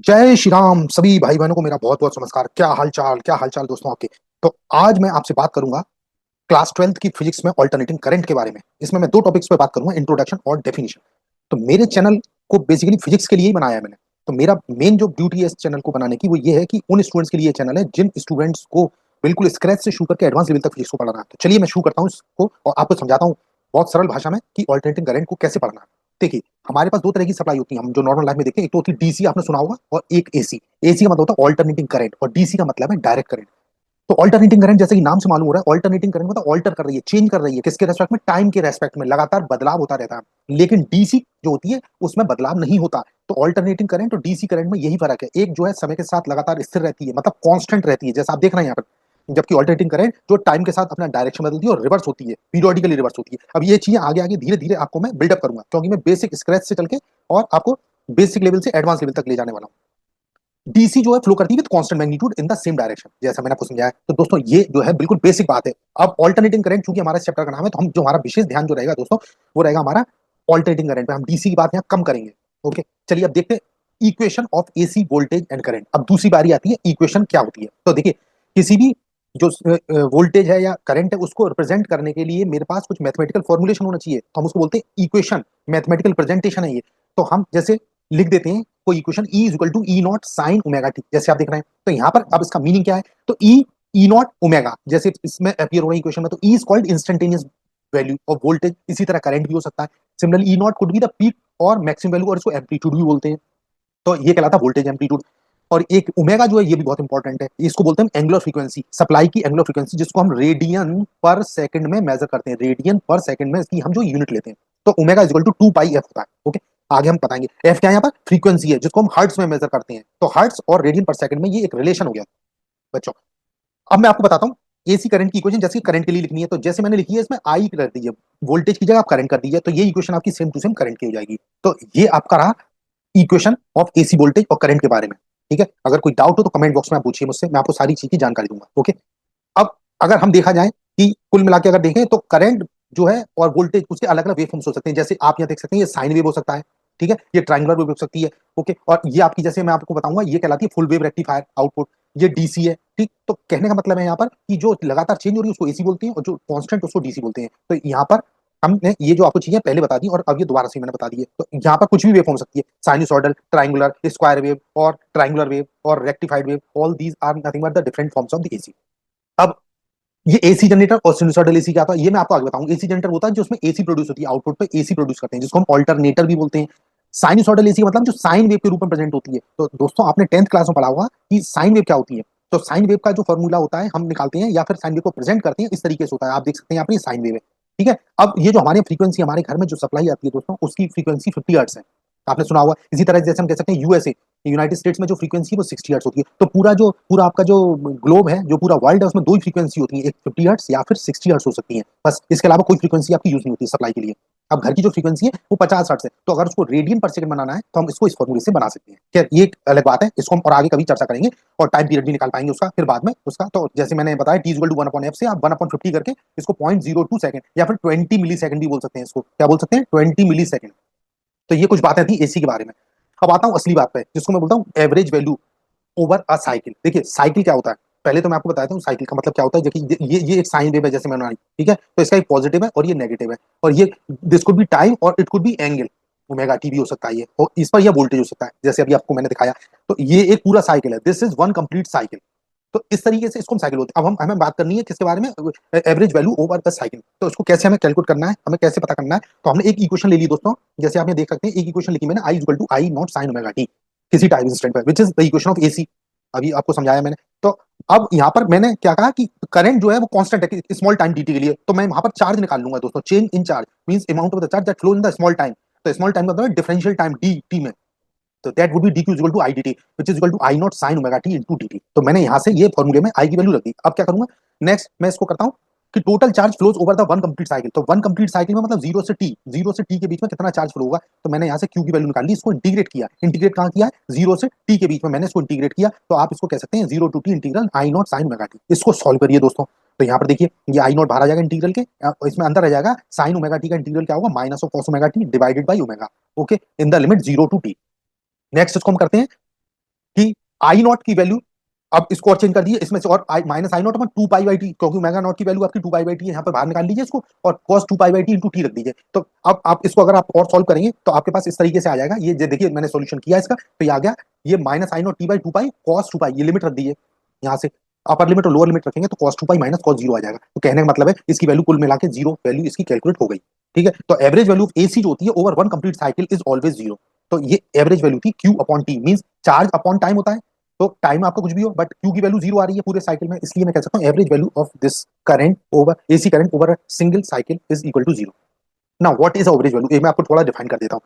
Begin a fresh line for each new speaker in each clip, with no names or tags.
जय श्री राम सभी भाई बहनों को मेरा बहुत बहुत नमस्कार। क्या हाल चाल दोस्तों आपके। तो आज मैं आपसे बात करूंगा क्लास 12th की फिजिक्स में ऑल्टरनेटिंग करंट के बारे में। इसमें मैं दो टॉपिक्स पे बात करूंगा, इंट्रोडक्शन और डेफिनेशन। तो मेरे चैनल को बेसिकली फिजिक्स के लिए ही बनाया है मैंने। तो मेरा मेन जो ड्यूटी है इस चैनल को बनाने की वो ये है कि उन स्टूडेंट्स के लिए ये चैनल है जिन स्टूडेंट्स को बिल्कुल स्क्रैच से शुरू करके एडवांस लेवल तक फिजिक्स को पढ़ना है। तो चलिए मैं शुरू करता हूँ इसको और आपको समझाता हूँ बहुत सरल भाषा में कि ऑल्टरनेटिंग करंट को कैसे पढ़ना है। देखिए, हमारे पास दो तरह की सप्लाई होती है, हम जो नॉर्मल लाइफ में देखते हैं। एक तो होती है डीसी, आपने सुना होगा, और एक एसी। एसी का मतलब होता है ऑल्टरनेटिंग करंट और डीसी का मतलब है डायरेक्ट करंट। तो ऑल्टरनेटिंग करंट जैसे कि नाम से मालूम हो रहा है, ऑल्टरनेटिंग करंट मतलब ऑल्टर कर रही है, चेंज कर रही है, किसके रेस्पेक्ट में? टाइम के रेस्पेक्ट में लगातार बदलाव होता रहता है। लेकिन डीसी जो होती है उसमें बदलाव नहीं होता। तो ऑल्टरनेटिंग करंट और डीसी करंट में यही फर्क है। एक जो है समय के साथ लगातार स्थिर रहती है, मतलब कांस्टेंट रहती है, जैसा आप देख रहे हैं यहाँ पर। जबकि ऑल्टरनेटिंग करंट जो टाइम के साथ अपना डायरेक्शन बदलती है और रिवर्स होती है, पीरियोडिकली रिवर्स होती है। अब ये चीजें आगे आगे धीरे धीरे आपको मैं बिल्डअप करूंगा, क्योंकि मैं बेसिक स्क्रैच से चल के और आपको बेसिक लेवल से एडवांस लेवल तक ले जाने वाला हूँ। डीसी जो है फ्लो करती है with constant magnitude in the same direction, जैसा मैंने आपको समझाया। तो दोस्तों ये जो है बिल्कुल बेसिक बात है। अब ऑल्टरनेटिंग करंट चूंकि हमारा चैप्टर का नाम है, तो हम जो हमारा विशेष ध्यान जो रहेगा दोस्तों, वो रहेगा हमारा ऑल्टरनेटिंग करंट पे। हम डीसी की बात यहाँ कम करेंगे। ओके, चलिए अब देखते हैं equation of AC voltage and current. अब दूसरी बारी आती है इक्वेशन क्या होती है। तो देखिए, किसी भी जो वोल्टेज है या करंट है उसको रिप्रेजेंट करने के लिए मेरे पास कुछ मैथमेटिकल फॉर्मुलेशन होना चाहिए, तो हम उसको बोलते हैं इक्वेशन। मैथमेटिकल प्रेजेंटेशन है ये। तो हम जैसे लिख देते हैं कोई equation, e is equal to e not sine omega t, जैसे आप देख रहे हैं। तो यहाँ पर अब इसका मीनिंग क्या है? तो ई नॉट ओमेगा जैसे इसमें अपीयर हो रहा है इक्वेशन में, तो E is called instantaneous value of voltage. इसी तरह करंट भी हो सकता है। Similarly E not could be the peak और मैक्सिमम वैल्यू, और इसको एम्पलीट्यूड भी बोलते हैं। तो ये कहलाता है वोल्टेज एम्पलीट्यूड। और एक ओमेगा जो है ये भी बहुत इंपॉर्टेंट है, इसको बोलते हैं एंगुलर फ्रीक्वेंसी, सप्लाई की एंगुलर फ्रीक्वेंसी, जिसको हम रेडियन पर सेकंड में मेजर करते हैं। रेडियन पर सेकंड में इसकी हम जो यूनिट लेते हैं। तो omega is equal to 2 pi f होता है। ओके, आगे हम बताएंगे एफ क्या है। यहाँ पर फ्रीक्वेंसी है जिसको हम हर्ट्ज में मेजर करते हैं। तो हर्ट्ज और रेडियन पर सेकंड में ये एक रिलेशन हो गया बच्चों। अब मैं आपको बताता हूँ एसी करंट की इक्वेशन, जैसे करंट के लिए लिखनी है तो जैसे मैंने लिखी है, इसमें आई कर दीजिए, वोल्टेज की जगह आप करंट कर दीजिए, तो ये इक्वेशन आपकी सेम टू सेम करंट की हो जाएगी। तो ये आपका रहा इक्वेशन ऑफ एसी वोल्टेज और करंट के बारे में। ठीक है, अगर कोई डाउट हो तो कमेंट बॉक्स में आप पूछिए मुझसे, मैं आपको सारी चीज की जानकारी दूंगा। ओके, अब अगर हम देखा जाए कि कुल मिला के अगर देखें तो करंट जो है और वोल्टेज उसके अलग अलग वेव फॉर्म्स हो सकते हैं। जैसे आप यहाँ देख सकते हैं, ये साइन वेव हो सकता है, ठीक है, ये ट्रायंगुलर वेव हो सकती है। ओके, और ये आपकी, जैसे मैं आपको बताऊंगा, ये कहलाती है फुल वेव रेक्टिफायर आउटपुट। ये डीसी है। ठीक, तो कहने का मतलब है यहाँ पर कि जो लगातार चेंज हो रही है उसको एसी बोलते हैं, और जो कांस्टेंट उसको डीसी बोलते हैं। तो यहाँ पर हमने ये जो आपको चीजें पहले बता दी और अब ये दोबारा से मैंने बता दी है। तो यहाँ पर कुछ भी वेव हो सकती है, साइनसॉइडल, ट्रायंगुलर, स्क्वायर वेव और ट्रायंगुलर वेव और rectified wave, all these are nothing but the different forms of the AC. अब ये एसी जनरेटर और सिनुसॉइडल एसी क्या था ये मैं आपको आगे बताऊंगा। एसी जनरेटर होता है जो उसमें एसी प्रोड्यूस होती है, आउटपुट पे एसी प्रोड्यूस करते हैं, जिसको हम ऑल्टरनेटर भी बोलते हैं। साइनसॉइडल एसी मतलब जो साइन वेव के रूप में प्रेजेंट होती है। तो दोस्तों आपने 10th क्लास में पढ़ा होगा कि साइन वेव क्या होती है। तो साइन वेव का जो फॉर्मूला होता है हम निकालते हैं, या फिर साइन वेव को प्रेजेंट करते हैं इस तरीके से होता है। आप देख सकते हैं यहाँ पर ये साइन वेव है। ठीक है, अब ये जो हमारी फ्रीक्वेंसी हमारे घर में जो सप्लाई आती है दोस्तों, उसकी फ्रीक्वेंसी 50 हर्ट्ज है, आपने सुना होगा। इसी तरह जैसे हम कह सकते हैं यूएसए, यूनाइटेड स्टेट्स में जो फ्रीक्वेंसी है वो 60 हर्ट्ज होती है। तो पूरा आपका जो ग्लोब है, जो पूरा वर्ल्ड है, उसमें दो ही फ्रीक्वेंसी होती है, एक 50 हर्ट्ज या फिर 60 हर्ट्ज हो सकती है। बस इसके अलावा कोई फ्रीक्वेंसी आपकी यूज नहीं होती सप्लाई के लिए। अब घर की जो फ्रीक्वेंसी है वो 50 हर्ट्ज है, तो अगर उसको रेडियन पर सेकंड बनाना है तो हम इसको इस फॉर्मूले से बना सकते हैं। खैर ये एक अलग बात है, इसको हम और आगे कभी चर्चा करेंगे और टाइम पीरियड भी निकाल पाएंगे उसका फिर बाद में उसका। तो जैसे मैंने बताया टी इक्वल टू 1/f से आप 1/50 करके इसको 0.02 सेकंड या फिर 20 मिली सेकंड भी बोल सकते हैं। इसको क्या बोल सकते हैं? 20 मिली सेकंड। तो ये कुछ बातें थी एसी के बारे में। अब आता हूँ असली बात पे, जिसको मैं बोलता हूँ average value over a cycle. देखिए साइकिल क्या होता है, पहले तो मैं आपको बताता हूँ साइकिल का मतलब क्या होता है। देखिए ये एक साइन वेव है जैसे मैंने, ठीक है, तो इसका एक पॉजिटिव है और ये नेगेटिव है। और ये दिस कुड बी टाइम और it could be angle, omega T भी हो सकता है ये, और इस पर यह वोल्टेज हो सकता है जैसे अभी आपको मैंने दिखाया। तो ये एक पूरा साइकिल है, this is one complete cycle. तो इस तरीके से इसको हम साइकिल होते हैं। अब हम हमें बात करनी है किसके बारे में? Average value over the cycle. तो इसको कैसे हमें कैलकुलेट करना है, हमें कैसे पता करना है? तो हमने एक इक्वेशन ले ली दोस्तों, जैसे आप ये देख सकते हैं, एक इक्वेशन लिखी मैंने, I equal to I not sine omega T, किसी टाइम इंस्टेंट पर, which is the equation of AC. अभी आपको समझाया मैंने। तो अब यहाँ पर मैंने क्या कहा कि करंट जो है वो कांस्टेंट है स्मॉल टाइम dt के लिए, तो मैं वहां पर चार्ज निकाल लूंगा दोस्तों। Change in charge means amount of the charge that flow in the small time. तो स्मॉल टाइम का मतलब डिफरेंशियल टाइम dt में। तो that would be dq equal to I dt which is equal to I not sin omega t into dt। तो मैंने यहां से ये फार्मूले में आई की वैल्यू रख दी। अब क्या करूंगा नेक्स्ट, मैं इसको करता हूं कि total charge flows over the one complete cycle. तो वन कंप्लीट साइकिल में मतलब जीरो से टी के बीच में कितना चार्ज फ्लो होगा। तो मैंने यहाँ से क्यू की वैल्यू निकाल ली, इसको इंटीग्रेट किया। इंटीग्रेट कहाँ किया है? जीरो से टी के बीच में मैंने इसको इंटीग्रेट किया। तो आप इसको कह सकते हैं zero to T integral I not sine omega T. इसको सॉल्व करिए दोस्तों। तो यहाँ पर देखिए ये आई नॉट बाहर आ जाएगा इंटीग्रल के, इसमें अंदर रह जाएगा साइन ओमेगा टी का इंटीग्रल क्या होगा? Minus of cos omega t divided by omega. Okay, in the limit zero to T. Next इसको हम करते हैं कि आई नॉट की वैल्यू, अब इसको और चेंज कर दिए इसमें से, और minus I not upon 2 pi by T, क्योंकि ओमेगा नॉट की वैल्यू आपकी 2 पाई बाई टी है, यहाँ पर बाहर निकाल लीजिए इसको, और cos 2 pi by T into T रख दीजिए। तो अब आप इसको अगर आप और सॉल्व करेंगे तो आपके पास इस तरीके से आ जाएगा, ये देखिए मैंने सोल्यूशन किया इसका, तो ये आ गया, ये minus I not T by 2 pi cos 2 pi, ये लिमिट रख दीजिए यहाँ से, अपर लिमिट और लोअर लिमिट रखेंगे तो cos 2 pi minus cos zero आ जाएगा। तो कहने का मतलब है इसकी वैल्यू कुल मिला के जीरो वैल्यू इसकी कैलकुलेट हो गई। ठीक है, तो एवरेज वैल्यू ऑफ एसी जो होती है over one complete cycle is always zero. तो ये एवरेज वैल्यू थी Q upon T, mean charge upon time होता है, तो टाइम आपका कुछ भी हो बट क्यू की वैल्यू जीरो आ रही है पूरे साइकिल में, इसलिए मैं कह सकता हूँ average value of this current over AC current over single cycle is equal to zero. Now what is average value, मैं आपको थोड़ा डिफाइन कर देता हूँ।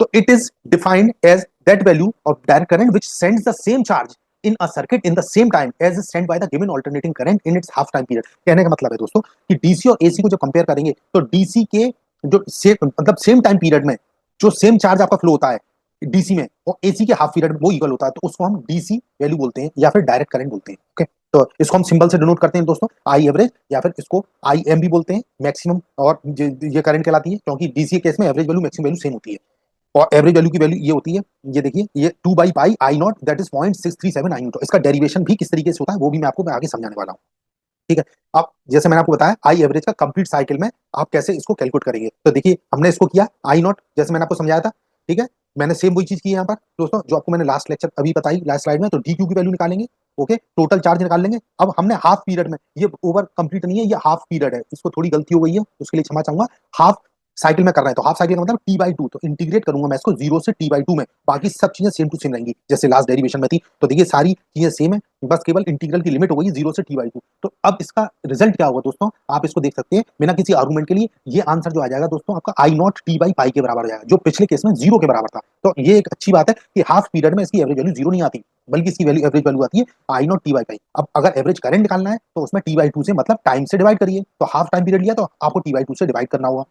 तो it is defined as that value of direct current which sends the same charge in a circuit in the same time as is sent by the given alternating current in its half time period। कहने का मतलब है दोस्तों कि DC और AC को जब compare करेंगे तो डीसी के जो मतलब सेम टाइम पीरियड में जो सेम चार्ज आपका फ्लो होता है डीसी में और एसी के हाफ पीरियड में वो इक्वल होता है, तो उसको हम डीसी वैल्यू बोलते हैं या फिर डायरेक्ट करंट बोलते हैं। ओके, तो इसको हम सिंबल से डिनोट करते हैं दोस्तों, आई एवरेज, या फिर इसको आई एम भी बोलते हैं, मैक्सिमम, और ये करंट कहलाती है क्योंकि डीसी के केस में average value maximum value same होती है। और एवरेज वैल्यू की वैल्यू ये होती है, ये देखिए, ये 2 by pi I not that is 0.637 I Newton. इसका डेरिवेशन भी किस तरीके से होता है वो भी मैं आपको आगे समझाने वाला हूँ। ठीक है, अब जैसे मैंने आपको बताया आई एवरेज का कंप्लीट साइकिल में आप कैसे इसको कैलकुलेट करेंगे, तो देखिए हमने इसको किया आई नॉट जैसे मैंने आपको समझाया था। ठीक है, मैंने सेम वही चीज की है यहाँ पर दोस्तों जो आपको मैंने लास्ट लेक्चर अभी बताई लास्ट स्लाइड में, तो डी क्यू की वैल्यू निकालेंगे। ओके, टोटल चार्ज निकाल लेंगे। अब हमने हाफ पीरियड में, ये ओवर कंप्लीट नहीं है, ये हाफ पीरियड है, इसको थोड़ी गलती हो गई है उसके लिए क्षमा चाहूंगा। हाफ साइकिल में कर रहे हैं तो हाफ साइकिल का मतलब टी बाई टू, तो इंटीग्रेट करूंगा मैं इसको जीरो से टी बाई टू में, बाकी सब चीजें सेम टू सेम रहेंगी जैसे लास्ट डेरिवेशन में थी। तो देखिए सारी चीजें सेम है, बस केवल इंटीग्रल की लिमिट हो गई जीरो से टी बाई टू। तो अब इसका रिजल्ट क्या होगा दोस्तों, आप इसको देख सकते हैं बिना किसी आर्गूमेंट के लिए, ये आंसर जो आ जाएगा दोस्तों आपका आई नॉट टी बाई पाई के बराबर आ जाएगा, जो पिछले केस में जीरो के बराबर था। तो ये एक अच्छी बात है कि हाफ पीरियड में इसकी एवरेज वैल्यू जीरो नहीं आती, बल्कि इसकी वैल्यू एवरेज वैल्यू आती है आई नॉट टी बाई पाई। अब अगर एवरेज करंट निकालना है तो उसमें टी बाई टू से मतलब टाइम से डिवाइड करिए, तो हाफ टाइम पीरियड लिया तो आपको टी बाई टू से डिवाइड करना होगा।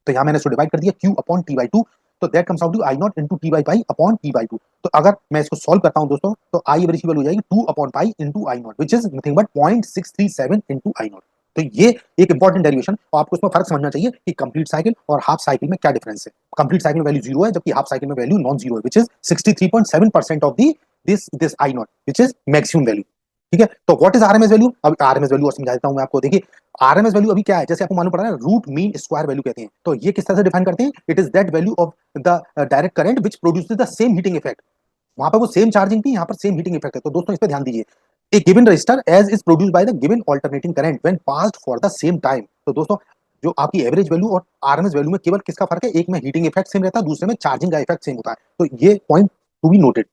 तो यहाँ मैंने इसको डिवाइड कर दिया Q upon T by two, तो that comes out to I not into T by pi upon T by two. तो अगर मैं इसको सॉल्व करता हूँ दोस्तों तो आई एवरेज की वैल्यू हो जाएगी two upon pi into I not which is nothing but 0.637 into I not. तो ये एक इंपॉर्टेंट डेरिवेशन, और आपको इसमें फर्क समझना चाहिए कि कंप्लीट साइकिल और हाफ साइकिल में क्या डिफरेंस है। कंप्लीट साइकिल में वैल्यू जीरो है जबकि हाफ साइकिल में वैल्यू नॉन जीरो है, which is 63.7% of the this I not which is maximum value. ठीक है, तो व्हाट इज आरएमएस वैल्यू, अब आरएमएस वैल्यू और समझा देता हूं मैं आपको। देखिए आरएमएस वैल्यू अभी क्या है, जैसे आपको मालूम पड़ा है रूट मीन स्क्वायर वैल्यू कहते हैं, तो ये किस तरह से डिफाइन करते हैं, it is that value of the direct current which produces the same heating effect. वहां पर वो सेम चार्जिंग थी, यहाँ पर सेम हीटिंग इफेक्ट है। तो दोस्तों इस पे ध्यान दीजिए, a given register as is produced by the given alternating current when passed for the same time. तो दोस्तों जो आपकी एवरेज वैल्यू और आरएमएस वैल्यू में केवल किसका फर्क है, एक में हीटिंग इफेक्ट सेम रहता है, दूसरे में चार्जिंग का इफेक्ट सेम होता है। तो ये पॉइंट टू बी नोटेड।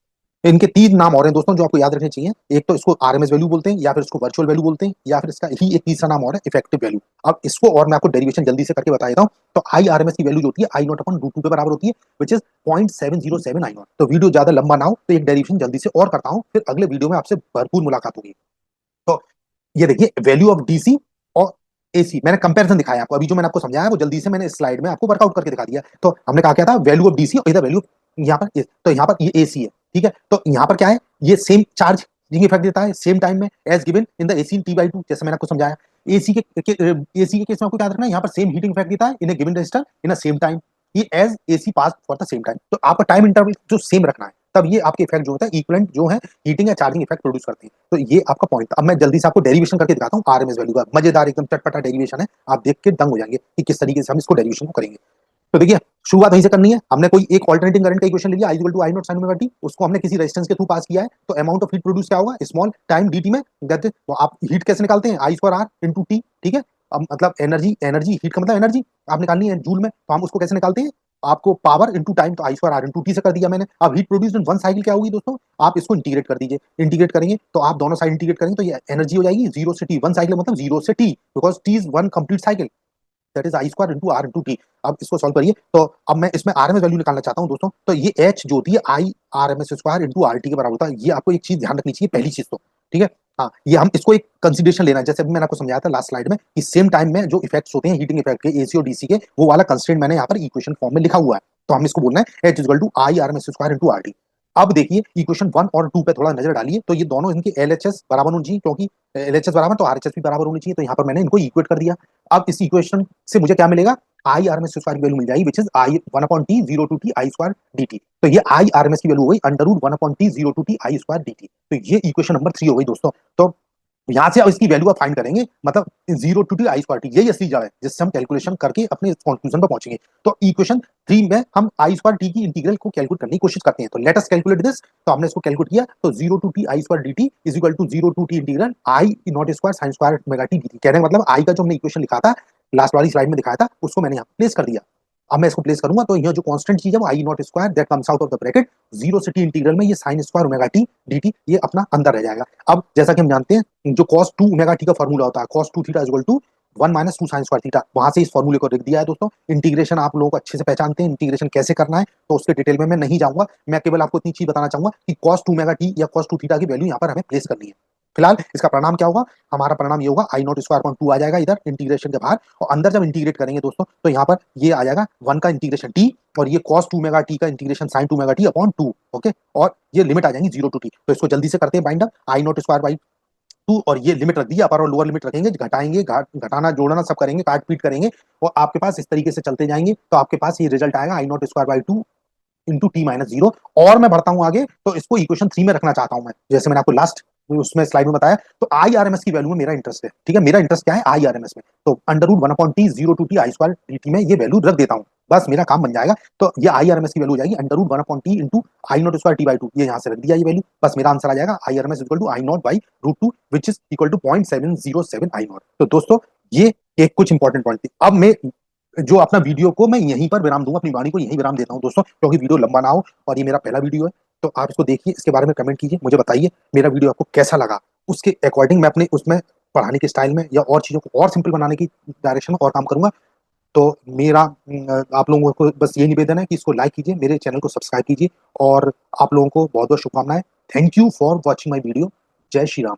इनके तीन नाम और हैं दोस्तों जो आपको याद रखने चाहिए, एक तो इसको आरएमएस वैल्यू बोलते हैं, या फिर इसको वर्चुअल वैल्यू बोलते हैं, या फिर इसका ही एक तीसरा नाम और है इफेक्टिव वैल्यू। अब इसको और मैं आपको डेरिवेशन जल्दी से करके बता देता हूं। तो आई आरएमएस की वैल्यू जो होती है आई नॉट अपॉन रूट टू के बराबर होती है विच इज 0.707 आई नॉट। तो वीडियो ज्यादा लंबा ना हो तो एक डेरिवेशन जल्दी से और करता हूं, फिर अगले वीडियो में आपसे भरपूर मुलाकात होगी। तो ये देखिए वैल्यू ऑफ डीसी और एसी, मैंने कंपैरिजन दिखाया आपको, अभी जो मैंने आपको समझाया वो जल्दी से मैंने इस स्लाइड में आपको वर्कआउट करके दिखा दिया। तो हमने कहा क्या था, वैल्यू ऑफ डीसी और इधर वैल्यू यहाँ पर, तो यहाँ पर ये एसी है। ठीक है, तो यहाँ पर क्या है, ये सेम चार्ज इफेक्ट देता है सेम टाइम में as given in the AC T by two, जैसे मैंने आपको समझाया। एसी के एसी के केस में आपको याद रखना है यहाँ पर सेम हीटिंग इफेक्ट देता है in a given register in a same time, ये as AC pass for the same time. तो आपका टाइम इंटरवल जो सेम रखना है, तब ये आपके इफेक्ट जो होता है इक्विवेलेंट जो है हीटिंग या चार्जिंग इफेक्ट प्रोड्यूस करते हैं। तो ये आपका पॉइंट। अब मैं जल्दी से आपको डेरिवेशन करके दिखाता हूँ आरएमएस वैल्यू का, मजेदार एकदम चटपटा डेरिवेशन है, आप देख के दंग हो जाएंगे कि किस तरीके से हम इसको डेरिवेशन को करेंगे। तो देखिए शुरुआत वहीं से करनी है, हमने कोई एक अल्टरनेटिंग करंट का इक्वेशन ले लिया, I equal to I not sine omega t, उसको हमने किसी रेजिस्टेंस के थ्रू पास किया है, तो अमाउंट ऑफ हीट प्रोड्यूस क्या होगा स्मॉल टाइम dt में, दैट तो आप हीट कैसे निकालते हैं, आई स्क्वायर आर इनटू टी। ठीक है, अब मतलब एनर्जी, एनर्जी हीट का मतलब एनर्जी आप निकालनी है जूल में, तो हम उसको कैसे निकालते हैं, आपको पावर इनटू टाइम, तो आई स्क्वायर आर इनटू टी से कर दिया मैंने। अब heat produce in one cycle क्या होगी दोस्तों, आप इसको इंटीग्रेट कर दीजिए, इंटीग्रेट करेंगे तो आप दोनों साइड इंटीग्रेट करेंगे तो ये एनर्जी हो जाएगी जीरो से टी, वन साइकिल मतलब जीरो से T, because T is one complete cycle, that is I square into R into T. अब इसको सॉल्व करिए, तो अब मैं इसमें आरएमएस वैल्यू निकालना चाहता हूं दोस्तों। तो ये एच जो होती है I R M S square into R T के बराबर होता है। ये आपको एक चीज ध्यान रखनी चाहिए, पहली चीज तो ठीक है, हाँ ये हम इसको एक कंसिडरेशन लेना है, जैसे अभी मैंने आपको समझाया था लास्ट स्लाइड में कि सेम टाइम में जो इफेक्ट्स होते हैं हीटिंग इफेक्ट के एसी और डीसी के, वो वाला कंस्ट्रेंट मैंने यहाँ पर इक्वेशन फॉर्म में लिखा हुआ है। तो हम इसको बोलना है H equal to I R M S square into R T. अब देखिए इक्वेशन 1 और 2 पे थोड़ा नजर डालिए, तो ये दोनों इनके एलएचएस बराबर होनी चाहिए, क्योंकि एलएचएस बराबर तो आरएचएस भी बराबर होनी चाहिए, तो यहाँ पर मैंने इनको इक्वेट कर दिया। अब इस इक्वेशन से मुझे क्या मिलेगा, आई आरएमएस स्क्वायर की वैल्यू मिल जाएगी, which is I 1 upon T 0 to T I square d. तो ये आई आरएमएस की वैल्यू हो गई under root 1 upon T 0 to T I square d. तो ये इक्वेशन नंबर 3 हो गई दोस्तों। तो यहाँ से अब इसकी वैल्यू आप फाइंड करेंगे, मतलब 0 to T I square T, यही असली जड़ है जिससे हम कैलकुलेशन करके अपने कंक्लूजन पर पहुंचेंगे। तो इक्वेशन 3 में हम आई स्क्वायर टी की इंटीग्रल को कैलकुलेट करने की कोशिश करते हैं। तो लेट अस कैलकुलेट दिस। तो हमने इसको कैलकुलेट किया, तो 0 to T I square d is equal to 0 to T integral I not square sine square omega T d. कहने का मतलब आई का जो हमने इक्वेशन लिखा था लास्ट वाली स्लाइड में दिखाया था, उसको मैंने यहाँ प्लेस कर दिया। अब मैं इसको प्लेस करूंगा, तो यहाँ जो कांस्टेंट चीज है वो I not square that comes out of the bracket 0 से टी इंटीग्रल में ये sine square omega T d ये अपना अंदर रह जाएगा। अब जैसा कि हम जानते हैं जो cos 2 ओमेगा टी का फॉर्मूला होता है, cos 2 theta is equal to 1 minus 2 sine square theta, वहां से इस फॉर्मूले को लिख दिया है दोस्तों। इंटीग्रेशन आप लोगों को अच्छे से पहचानते हैं, इंटीग्रेशन कैसे करना है, तो उसके डिटेल में मैं नहीं जाऊंगा। मैं केवल आपको इतनी चीज बताना चाहूंगा कि cos 2 ओमेगा टी या cos 2 थीटा की वैल्यू यहाँ पर हमें प्लेस करनी है। फिलहाल इसका परिणाम क्या होगा, हमारा परिणाम ये होगा आई नॉट स्क्वायर अपॉन 2 आ जाएगा इधर इंटीग्रेशन के बाहर, और अंदर जब इंटीग्रेट करेंगे दोस्तों तो यहाँ पर ये आ जाएगा 1 का इंटीग्रेशन टी, और ये cos 2 मेगा टी का integration sin 2 mega T upon 2। Okay, और ये लिमिट आ जाएंगी 0 टू टी। तो इसको जल्दी से करते हैं bind up, I not square by 2, और ये लिमिट रख दी, अपर और लोअर लिमिट रखेंगे, घटाएंगे, घटाना जोड़ना सब करेंगे, काट पीट करेंगे, और आपके पास इस तरीके से चलते जाएंगे, तो आपके पास ये रिजल्ट आएगा I not square by 2 into t minus 0। और मैं बढ़ता हूं आगे, तो इसको इक्वेशन 3 में रखना चाहता हूं मैं, जैसे मैंने आपको लास्ट उसमें स्लाइड में बताया। तो आई आरएमएस की वैल्यू में मेरा इंटरेस्ट है, ठीक है, मेरा इंटरेस्ट क्या है आई आरएमएस में। तो under root 1 upon T 0 to T I square d में ये वैल्यू रख देता हूं, बस मेरा काम बन जाएगा। तो ये आई आरएमएस की वैल्यू हो जाएगी under root 1 upon T into I not square T by 2, ये यहाँ से रख दिया ये वैल्यू, बस मेरा आंसर आ जाएगा I RMS equal to I not by root 2 which is equal to 0.707 I not. तो दोस्तों ये एक कुछ इंपॉर्टेंट पॉइंट थी। अब मैं जो अपना वीडियो को मैं यहीं पर विराम दूंगा, अपनी वाणी को यहीं विराम देता हूं दोस्तों, क्योंकि वीडियो लंबा ना हो, और ये मेरा पहला वीडियो है। तो आप इसको देखिए, इसके बारे में कमेंट कीजिए, मुझे बताइए मेरा वीडियो आपको कैसा लगा। उसके अकॉर्डिंग मैं अपने उसमें पढ़ाने के स्टाइल में या और चीज़ों को और सिंपल बनाने की डायरेक्शन में और काम करूंगा। तो मेरा आप लोगों को बस ये निवेदन है कि इसको लाइक कीजिए, मेरे चैनल को सब्सक्राइब कीजिए, और आप लोगों को बहुत बहुत शुभकामनाएं। Thank you for watching my video. जय श्री राम।